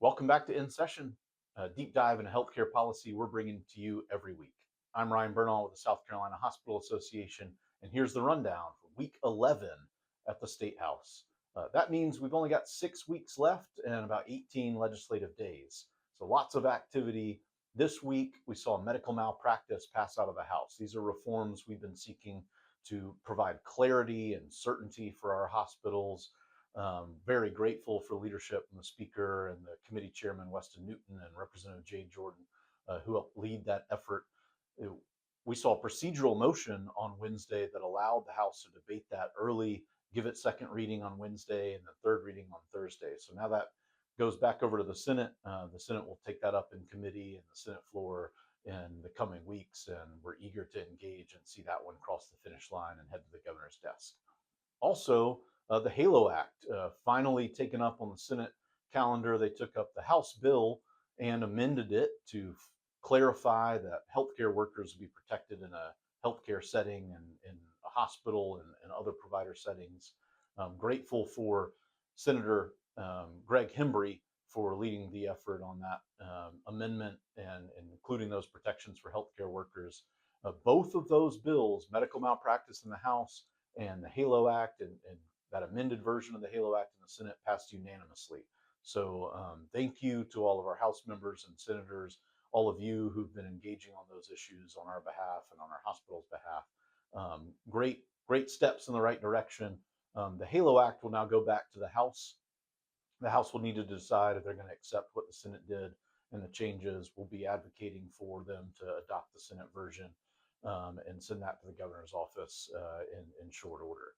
Welcome back to In Session, a deep dive into healthcare policy we're bringing to you every week. I'm Ryan Bernal with the South Carolina Hospital Association, and here's the rundown for week 11 at the State House. That means we've only got 6 weeks left and about 18 legislative days. So lots of activity. This week, we saw medical malpractice pass out of the House. These are reforms we've been seeking to provide clarity and certainty for our hospitals. Very grateful for leadership from the Speaker and the committee chairman, Weston Newton, and Representative Jay Jordan, who helped lead that effort. We saw a procedural motion on Wednesday that allowed the House to debate that early, give it second reading on Wednesday and the third reading on Thursday. So now that goes back over to the Senate. The Senate will take that up in committee and the Senate floor in the coming weeks, and we're eager to engage and see that one cross the finish line and head to the governor's desk. Also, the HALO Act finally taken up on the Senate calendar. They took up the House bill and amended it to clarify that healthcare workers will be protected in a healthcare setting and in a hospital and other provider settings. Grateful for Senator Greg Hembry for leading the effort on that amendment and including those protections for healthcare workers. Both of those bills, medical malpractice in the House and the HALO Act and that amended version of the HALO Act in the Senate, passed unanimously. So thank you to all of our House members and senators, all of you who've been engaging on those issues on our behalf and on our hospital's behalf. Great steps in the right direction. The HALO Act will now go back to the House. The House will need to decide if they're going to accept what the Senate did and the changes. We'll be advocating for them to adopt the Senate version and send that to the governor's office in short order.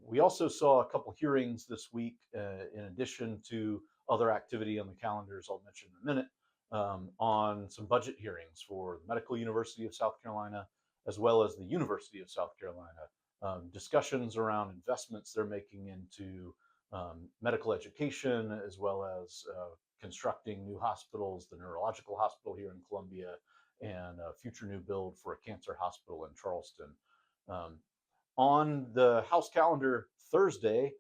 We also saw a couple hearings this week, in addition to other activity on the calendars I'll mention in a minute, on some budget hearings for the Medical University of South Carolina, as well as the University of South Carolina. Discussions around investments they're making into medical education, as well as constructing new hospitals, the neurological hospital here in Columbia, and a future new build for a cancer hospital in Charleston. On the House calendar Thursday,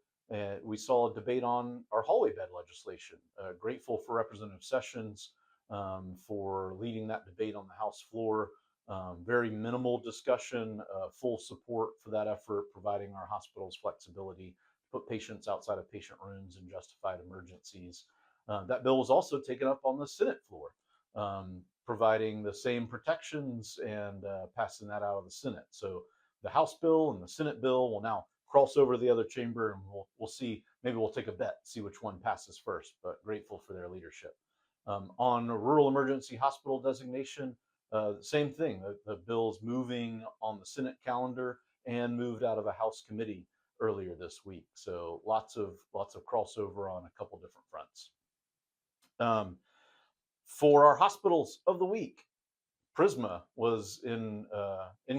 we saw a debate on our hallway bed legislation. Grateful for Representative Sessions for leading that debate on the House floor. Very minimal discussion, full support for that effort, providing our hospitals flexibility to put patients outside of patient rooms in justified emergencies. That bill was also taken up on the Senate floor, providing the same protections and passing that out of the Senate. So the House bill and the Senate bill will now cross over to the other chamber, and we'll see. Maybe we'll take a bet, see which one passes first, but grateful for their leadership. On a rural emergency hospital designation, same thing. The bill's moving on the Senate calendar and moved out of a House committee earlier this week. So lots of crossover on a couple different fronts. For our hospitals of the week, Prisma was in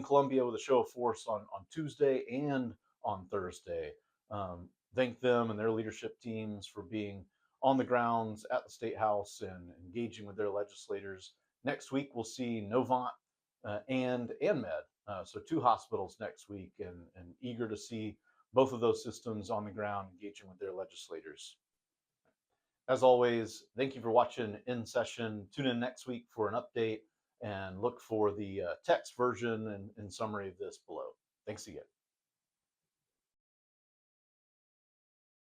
Columbia with a show of force on Tuesday and on Thursday. Thank them and their leadership teams for being on the grounds at the State House and engaging with their legislators. Next week, we'll see Novant and Med. So 2 hospitals next week, and eager to see both of those systems on the ground engaging with their legislators. As always, thank you for watching In Session. Tune in next week for an update and look for the text version and summary of this below. Thanks again.